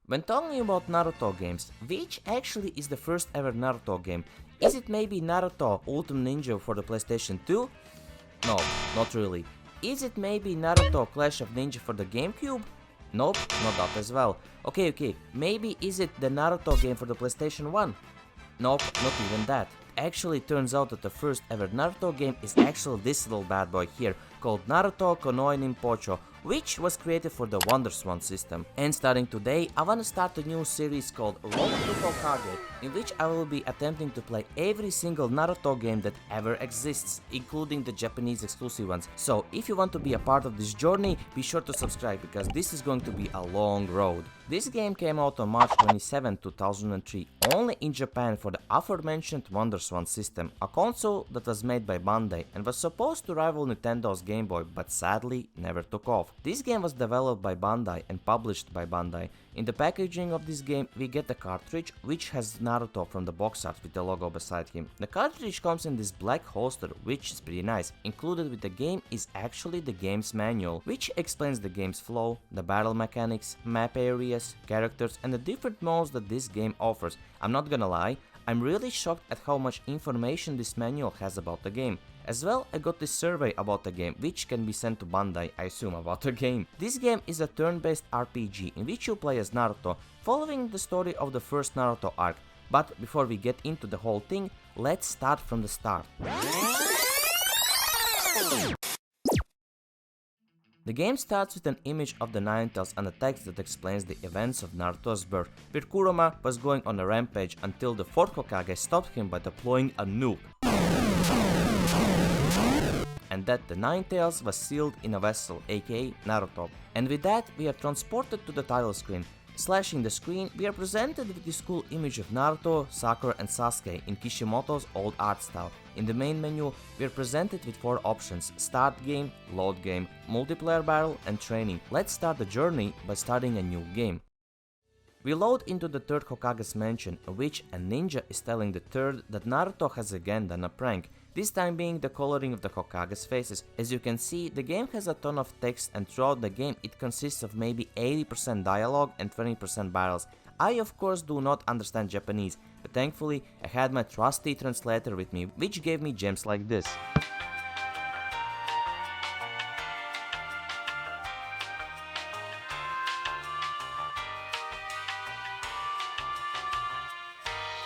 When talking about Naruto games, which actually is the first ever Naruto game? Is it maybe Naruto Ultimate Ninja for the PlayStation 2? No, not really. Is it maybe Naruto Clash of Ninja for the GameCube? Nope, not that as well. Okay, maybe is it the Naruto game for the PlayStation 1? Nope, not even that. Actually, turns out that the first ever Naruto game is actually this little bad boy here, called Naruto Konoha Ninpocho, which was created for the WonderSwan system. And starting today, I wanna start a new series called To Hokage, in which I will be attempting to play every single Naruto game that ever exists, including the Japanese exclusive ones. So if you want to be a part of this journey, be sure to subscribe, because this is going to be a long road. This game came out on March 27, 2003, only in Japan for the aforementioned WonderSwan system, a console that was made by Bandai and was supposed to rival Nintendo's Game Boy, but sadly never took off. This game was developed by Bandai and published by Bandai. In the packaging of this game, we get the cartridge, which has Naruto from the box art with the logo beside him. The cartridge comes in this black holster, which is pretty nice. Included with the game is actually the game's manual, which explains the game's flow, the battle mechanics, map areas, characters, and the different modes that this game offers. I'm not gonna lie, I'm really shocked at how much information this manual has about the game. As well, I got this survey about the game, which can be sent to Bandai, I assume, about the game. This game is a turn-based RPG in which you play as Naruto, following the story of the first Naruto arc. But before we get into the whole thing, let's start from the start. The game starts with an image of the Ninetales and a text that explains the events of Naruto's birth, where Kurama was going on a rampage until the 4th Hokage stopped him by deploying a nuke, and that the Ninetales was sealed in a vessel, aka Naruto. And with that, we are transported to the title screen. Slashing the screen, we are presented with this cool image of Naruto, Sakura and Sasuke in Kishimoto's old art style. In the main menu, we are presented with 4 options: Start Game, Load Game, Multiplayer Battle and Training. Let's start the journey by starting a new game. We load into the 3rd Hokage's mansion, in which a ninja is telling the 3rd that Naruto has again done a prank, this time being the coloring of the Hokage's faces. As you can see, the game has a ton of text, and throughout the game it consists of maybe 80% dialogue and 20% battles. I of course do not understand Japanese, but thankfully I had my trusty translator with me, which gave me gems like this.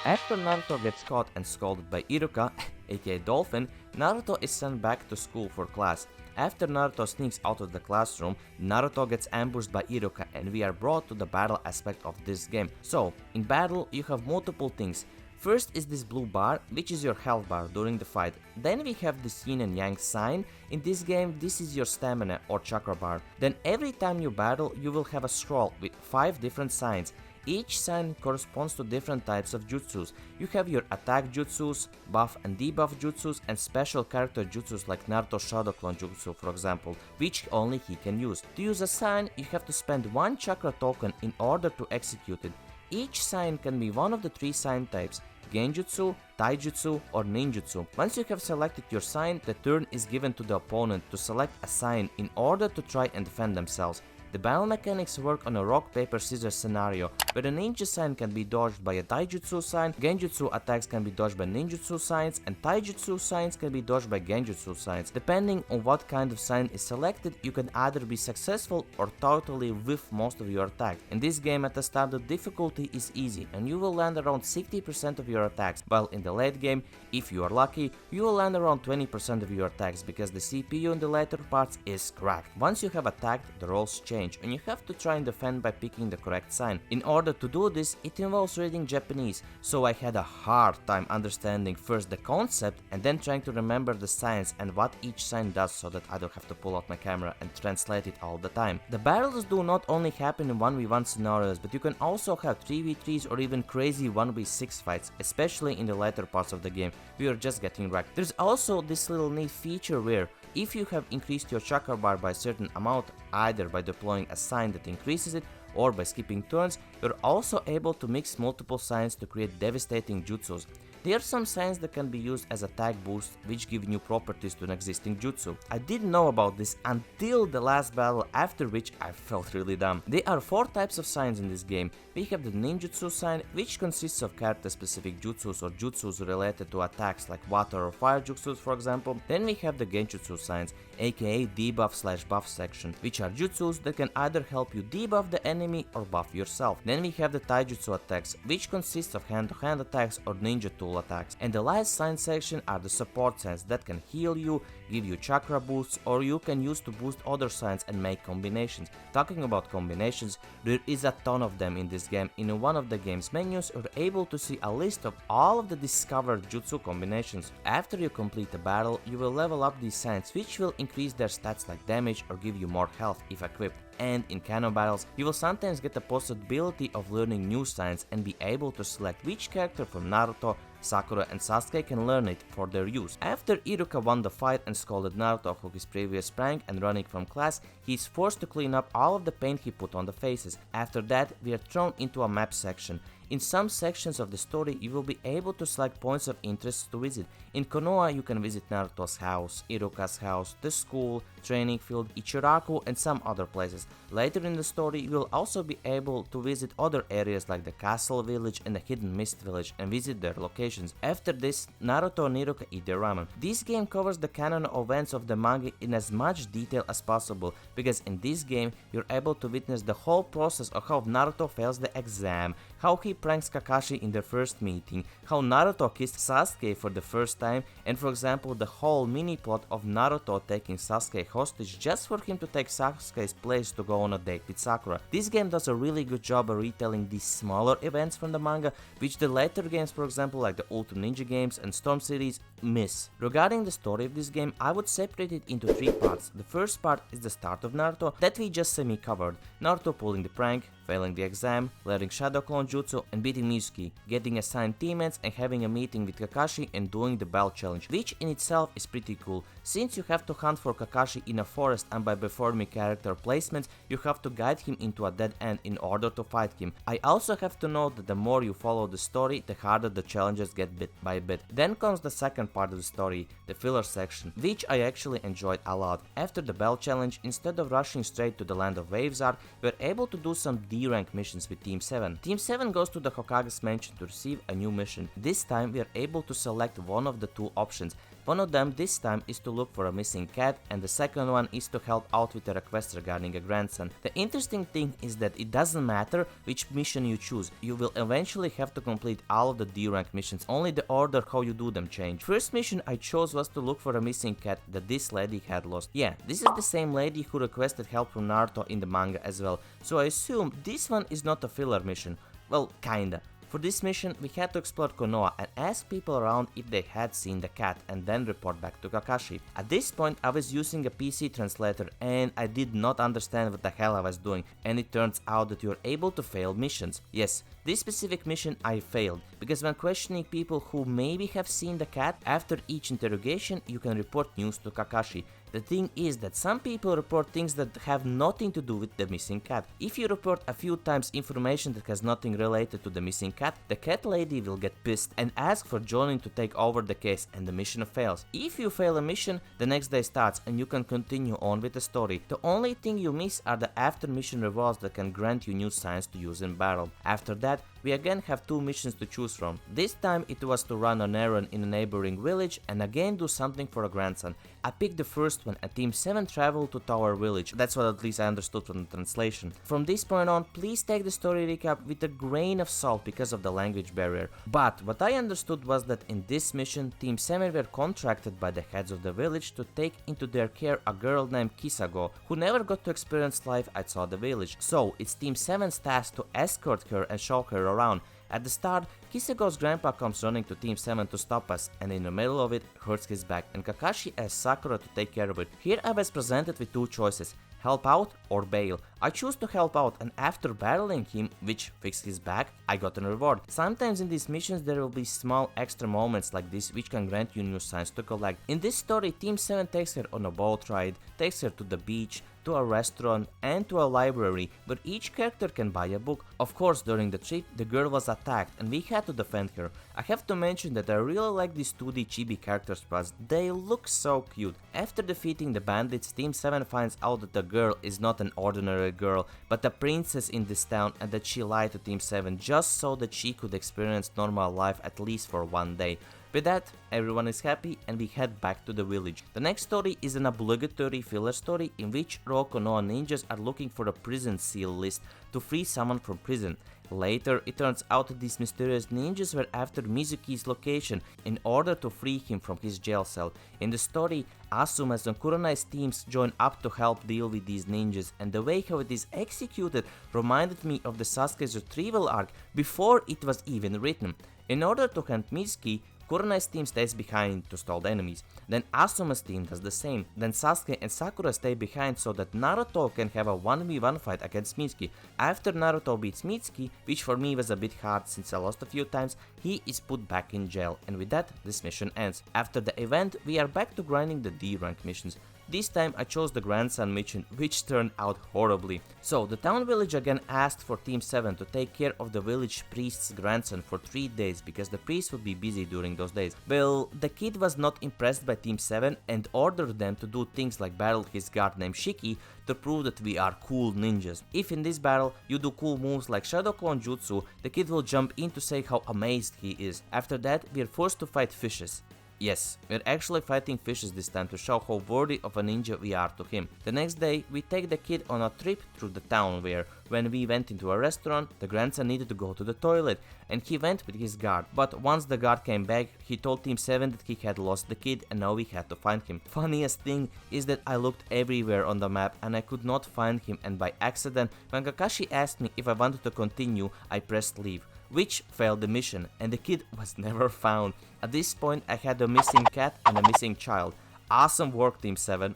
After Naruto gets caught and scolded by Iruka, aka Dolphin, Naruto is sent back to school for class. After Naruto sneaks out of the classroom, Naruto gets ambushed by Iruka, and we are brought to the battle aspect of this game. So, in battle you have multiple things. First is this blue bar, which is your health bar during the fight. Then we have this yin and yang sign. In this game, this is your stamina or chakra bar. Then every time you battle, you will have a scroll with 5 different signs. Each sign corresponds to different types of jutsus. You have your attack jutsus, buff and debuff jutsus, and special character jutsus like Naruto Shadow Clone Jutsu, for example, which only he can use. To use a sign, you have to spend 1 chakra token in order to execute it. Each sign can be one of the 3 sign types: Genjutsu, Taijutsu or Ninjutsu. Once you have selected your sign, the turn is given to the opponent to select a sign in order to try and defend themselves. The battle mechanics work on a rock, paper, scissors scenario, where the ninja sign can be dodged by a taijutsu sign, genjutsu attacks can be dodged by ninjutsu signs, and taijutsu signs can be dodged by genjutsu signs. Depending on what kind of sign is selected, you can either be successful or totally whiff most of your attack. In this game, at the start, the difficulty is easy, and you will land around 60% of your attacks, while in the late game, if you are lucky, you will land around 20% of your attacks, because the CPU in the later parts is cracked. Once you have attacked, the rolls change, and you have to try and defend by picking the correct sign. In order to do this, it involves reading Japanese, so I had a hard time understanding first the concept and then trying to remember the signs and what each sign does, so that I don't have to pull out my camera and translate it all the time. The battles do not only happen in 1v1 scenarios, but you can also have 3v3s or even crazy 1v6 fights, especially in the later parts of the game. We are just getting wrecked. There's also this little neat feature where if you have increased your chakra bar by a certain amount, either by deploying a sign that increases it or by skipping turns, you're also able to mix multiple signs to create devastating jutsus. There are some signs that can be used as attack boosts which give new properties to an existing jutsu. I didn't know about this until the last battle, after which I felt really dumb. There are 4 types of signs in this game. We have the ninjutsu sign, which consists of character specific jutsus or jutsus related to attacks like water or fire jutsus for example. Then we have the genjutsu signs, aka debuff/buff section, which are jutsus that can either help you debuff the enemy or buff yourself. Then we have the taijutsu attacks, which consists of hand-to-hand attacks or ninja tool attacks. And the last sign section are the support signs that can heal you, give you chakra boosts, or you can use to boost other signs and make combinations. Talking about combinations, there is a ton of them in this game. In one of the game's menus, you're able to see a list of all of the discovered jutsu combinations. After you complete a battle, you will level up these signs, which will increase their stats like damage or give you more health if equipped. And in canon battles, you will sometimes get the possibility of learning new signs and be able to select which character from Naruto, Sakura and Sasuke can learn it for their use. After Iruka won the fight and scolded Naruto for his previous prank and running from class, he is forced to clean up all of the paint he put on the faces. After that, we are thrown into a map section. In some sections of the story, you will be able to select points of interest to visit. In Konoha, you can visit Naruto's house, Iruka's house, the school, training field, Ichiraku and some other places. Later in the story, you will also be able to visit other areas like the castle village and the hidden mist village and visit their locations. After this, Naruto and Iruka eat their ramen. This game covers the canon events of the manga in as much detail as possible, because in this game, you're able to witness the whole process of how Naruto fails the exam, how he pranks Kakashi in their first meeting, how Naruto kissed Sasuke for the first time, and for example the whole mini plot of Naruto taking Sasuke hostage just for him to take Sasuke's place to go on a date with Sakura. This game does a really good job of retelling these smaller events from the manga, which the later games, for example like the Ultra Ninja games and Storm series, miss. Regarding the story of this game, I would separate it into 3 parts. The first part is the start of Naruto, that we just semi-covered. Naruto pulling the prank, failing the exam, learning Shadow Clone Jutsu and beating Mizuki, getting assigned teammates and having a meeting with Kakashi and doing the bell challenge, which in itself is pretty cool, since you have to hunt for Kakashi in a forest and by performing character placements, you have to guide him into a dead end in order to fight him. I also have to note that the more you follow the story, the harder the challenges get bit by bit. Then comes the second part of the story, the filler section, which I actually enjoyed a lot. After the bell challenge, instead of rushing straight to the land of waves art, we're able to do some D-rank missions with Team 7. Team 7 goes to the Hokage's mansion to receive a new mission. This time we are able to select one of the 2 options. One of them this time is to look for a missing cat, and the second one is to help out with a request regarding a grandson. The interesting thing is that it doesn't matter which mission you choose, you will eventually have to complete all of the D-rank missions, only the order how you do them change. First mission I chose was to look for a missing cat that this lady had lost. Yeah, this is the same lady who requested help from Naruto in the manga as well, so I assume this one is not a filler mission. Well, kinda. For this mission, we had to explore Konoha and ask people around if they had seen the cat and then report back to Kakashi. At this point, I was using a PC translator and I did not understand what the hell I was doing, and it turns out that you are able to fail missions. Yes, this specific mission I failed, because when questioning people who maybe have seen the cat, after each interrogation you can report news to Kakashi. The thing is that some people report things that have nothing to do with the missing cat. If you report a few times information that has nothing related to the missing cat, the cat lady will get pissed and ask for joining to take over the case, and the mission fails. If you fail a mission, the next day starts and you can continue on with the story. The only thing you miss are the after mission rewards that can grant you new signs to use in battle. After that, we again have 2 missions to choose from. This time it was to run an errand in a neighboring village and again do something for a grandson. I picked the first one and Team 7 traveled to Tower Village. That's what at least I understood from the translation. From this point on, please take the story recap with a grain of salt because of the language barrier. But what I understood was that in this mission, Team 7 were contracted by the heads of the village to take into their care a girl named Kisago, who never got to experience life outside the village. So it's Team 7's task to escort her and show her around. At the start, Kisago's grandpa comes running to Team 7 to stop us, and in the middle of it hurts his back, and Kakashi asks Sakura to take care of it. Here I was presented with 2 choices, help out or bail. I choose to help out, and after battling him, which fixed his back, I got a reward. Sometimes in these missions there will be small extra moments like this which can grant you new signs to collect. In this story, Team 7 takes her on a boat ride, takes her to the beach, to to a restaurant and to a library where each character can buy a book. Of course, during the trip, the girl was attacked and we had to defend her. I have to mention that I really like these 2D chibi characters plus they look so cute. After defeating the bandits, Team 7 finds out that the girl is not an ordinary girl, but a princess in this town and that she lied to Team 7 just so that she could experience normal life at least for one day. With that, everyone is happy and we head back to the village. The next story is an obligatory filler story in which Konoha ninjas are looking for a prison seal list to free someone from prison. Later, it turns out that these mysterious ninjas were after Mizuki's location in order to free him from his jail cell. In the story, Asuma's and Kurenai's teams join up to help deal with these ninjas, and the way how it is executed reminded me of the Sasuke's retrieval arc before it was even written. In order to hunt Mizuki, Kurenai's team stays behind to stall the enemies, then Asuma's team does the same, then Sasuke and Sakura stay behind so that Naruto can have a 1v1 fight against Mitsuki. After Naruto beats Mitsuki, which for me was a bit hard since I lost a few times, he is put back in jail, and with that, this mission ends. After the event, we are back to grinding the D rank missions. This time I chose the grandson mission, which turned out horribly. So the town village again asked for Team 7 to take care of the village priest's grandson for 3 days because the priest would be busy during those days. Well, the kid was not impressed by Team 7 and ordered them to do things like battle his guard named Shiki to prove that we are cool ninjas. If in this battle you do cool moves like Shadow Clone Jutsu, the kid will jump in to say how amazed he is. After that, we are forced to fight fishes. Yes, we're actually fighting fishes this time to show how worthy of a ninja we are to him. The next day, we take the kid on a trip through the town where, when we went into a restaurant, the grandson needed to go to the toilet and he went with his guard. But once the guard came back, he told Team 7 that he had lost the kid and now we had to find him. Funniest thing is that I looked everywhere on the map and I could not find him, and by accident, when Kakashi asked me if I wanted to continue, I pressed leave, which failed the mission, and the kid was never found. At this point, I had a missing cat and a missing child. Awesome work, Team 7.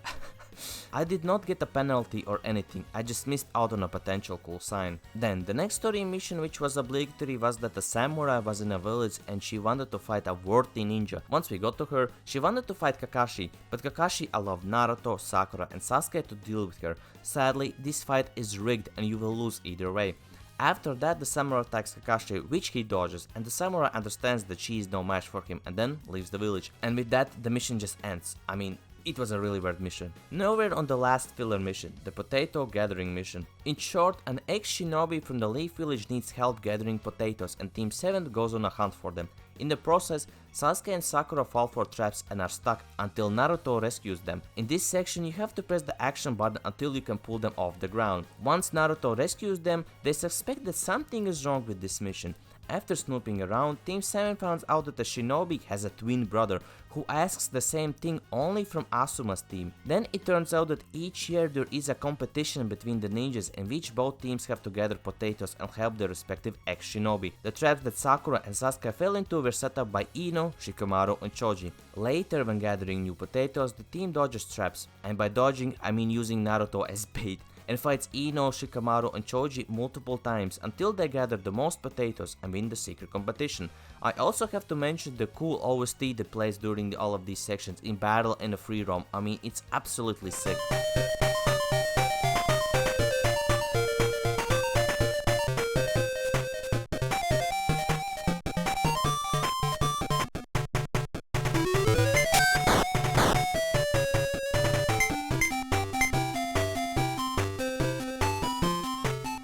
I did not get a penalty or anything, I just missed out on a potential cool sign. Then, the next story mission which was obligatory was that a samurai was in a village and she wanted to fight a worthy ninja. Once we got to her, she wanted to fight Kakashi, but Kakashi allowed Naruto, Sakura and Sasuke to deal with her. Sadly, this fight is rigged and you will lose either way. After that, the samurai attacks Kakashi, which he dodges, and the samurai understands that she is no match for him and then leaves the village. And with that, the mission just ends. I mean, it was a really weird mission. Now we're on the last filler mission, the potato gathering mission. In short, an ex-shinobi from the Leaf Village needs help gathering potatoes and Team 7 goes on a hunt for them. In the process, Sasuke and Sakura fall for traps and are stuck until Naruto rescues them. In this section, you have to press the action button until you can pull them off the ground. Once Naruto rescues them, they suspect that something is wrong with this mission. After snooping around, Team 7 finds out that the shinobi has a twin brother who asks the same thing only from Asuma's team. Then it turns out that each year there is a competition between the ninjas in which both teams have to gather potatoes and help their respective ex-shinobi. The traps that Sakura and Sasuke fell into were set up by Ino, Shikamaru and Choji. Later, when gathering new potatoes, the team dodges traps, and by dodging I mean using Naruto as bait, and fights Ino, Shikamaru and Choji multiple times until they gather the most potatoes and win the secret competition. I also have to mention the cool OST that plays during all of these sections in battle and a free roam. I mean, it's absolutely sick.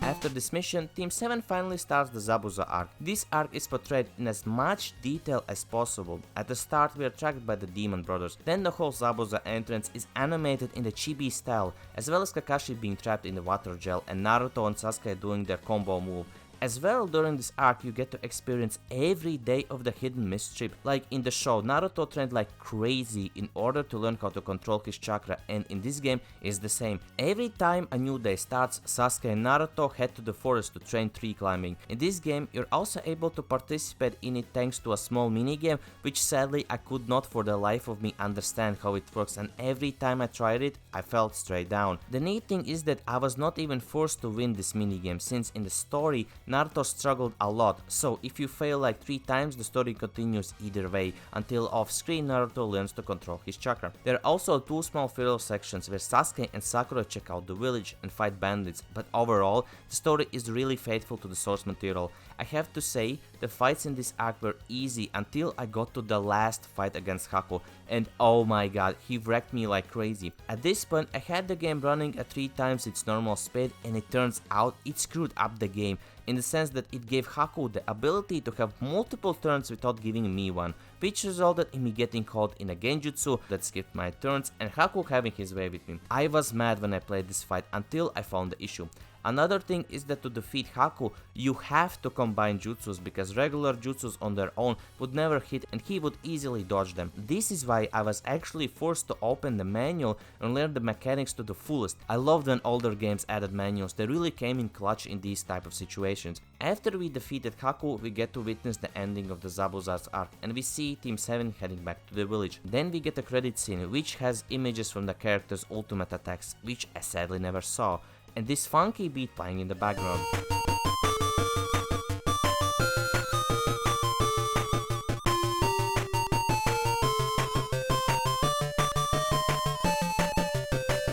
After this mission, Team 7 finally starts the Zabuza arc. This arc is portrayed in as much detail as possible. At the start we are tracked by the Demon Brothers, then the whole Zabuza entrance is animated in the chibi style, as well as Kakashi being trapped in the water gel and Naruto and Sasuke doing their combo move. As well, during this arc you get to experience every day of the hidden mischief. Like in the show, Naruto trained like crazy in order to learn how to control his chakra, and in this game is the same. Every time a new day starts, Sasuke and Naruto head to the forest to train tree climbing. In this game you're also able to participate in it thanks to a small minigame, which sadly I could not for the life of me understand how it works, and every time I tried it I fell straight down. The neat thing is that I was not even forced to win this minigame, since in the story Naruto struggled a lot, so if you fail like 3 times the story continues either way, until off screen Naruto learns to control his chakra. There are also 2 small filler sections where Sasuke and Sakura check out the village and fight bandits, but overall the story is really faithful to the source material. I have to say, the fights in this arc were easy until I got to the last fight against Haku, and oh my god, he wrecked me like crazy. At this point I had the game running at 3 times its normal speed, and it turns out it screwed up the game, in the sense that it gave Haku the ability to have multiple turns without giving me one, which resulted in me getting caught in a genjutsu that skipped my turns and Haku having his way with me. I was mad when I played this fight until I found the issue. Another thing is that to defeat Haku, you have to combine jutsus, because regular jutsus on their own would never hit and he would easily dodge them. This is why I was actually forced to open the manual and learn the mechanics to the fullest. I loved when older games added manuals, they really came in clutch in these type of situations. After we defeated Haku, we get to witness the ending of the Zabuza's arc, and we see Team 7 heading back to the village. Then we get a credit scene which has images from the characters' ultimate attacks, which I sadly never saw, and this funky beat playing in the background.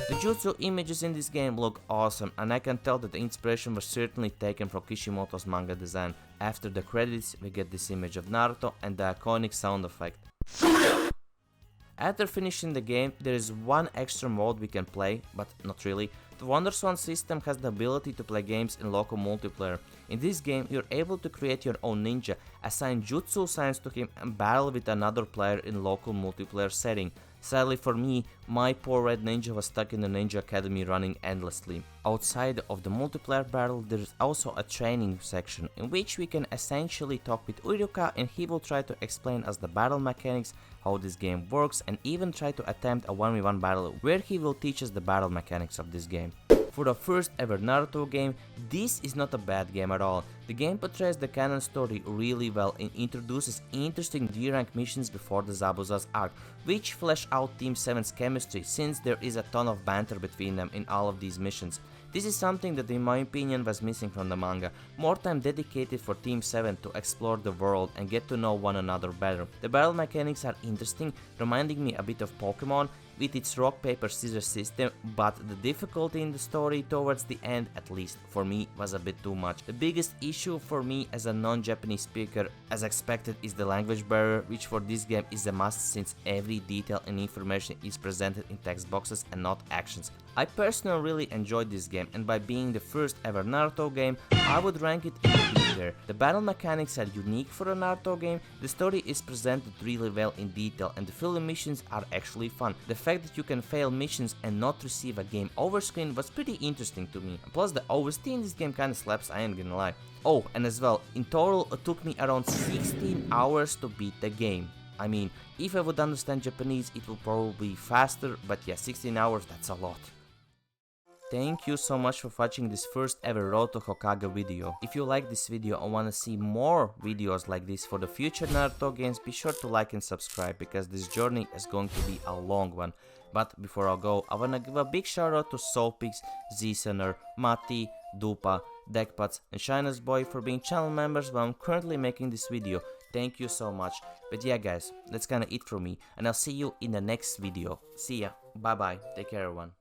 The jutsu images in this game look awesome, and I can tell that the inspiration was certainly taken from Kishimoto's manga design. After the credits we get this image of Naruto and the iconic sound effect. After finishing the game, there is one extra mode we can play, but not really. The WonderSwan system has the ability to play games in local multiplayer. In this game, you're able to create your own ninja, assign jutsu signs to him and battle with another player in local multiplayer setting. Sadly for me, my poor red ninja was stuck in the ninja academy running endlessly. Outside of the multiplayer battle, there is also a training section in which we can essentially talk with Iruka, and he will try to explain us the battle mechanics, how this game works, and even try to attempt a 1v1 battle where he will teach us the battle mechanics of this game. For the first ever Naruto game, this is not a bad game at all. The game portrays the canon story really well and introduces interesting D-rank missions before the Zabuza's arc, which flesh out Team 7's chemistry, since there is a ton of banter between them in all of these missions. This is something that in my opinion was missing from the manga. More time dedicated for Team 7 to explore the world and get to know one another better. The battle mechanics are interesting, reminding me a bit of Pokemon with its rock paper scissors system, but the difficulty in the story towards the end, at least for me, was a bit too much. The biggest issue for me as a non-Japanese speaker, as expected, is the language barrier, which for this game is a must since every detail and information is presented in text boxes and not actions. I personally really enjoyed this game, and by being the first ever Naruto game, I would rank it in the B tier. The battle mechanics are unique for a Naruto game, the story is presented really well in detail, and the filler missions are actually fun. The fact that you can fail missions and not receive a game over screen was pretty interesting to me. Plus the OST in this game kinda slaps, I ain't gonna lie. Oh, and as well, in total it took me around 16 hours to beat the game. I mean, if I would understand Japanese it would probably be faster, but yeah, 16 hours, that's a lot. Thank you so much for watching this first ever Road to Hokage video. If you like this video and wanna see more videos like this for the future Naruto games, be sure to like and subscribe, because this journey is going to be a long one. But before I go, I wanna give a big shout out to Soulpix, Z-Center, Mati, Dupa, Deckpots and Shyness Boy for being channel members while I'm currently making this video. Thank you so much. But yeah guys, that's kinda it from me, and I'll see you in the next video. See ya, bye bye, take care everyone.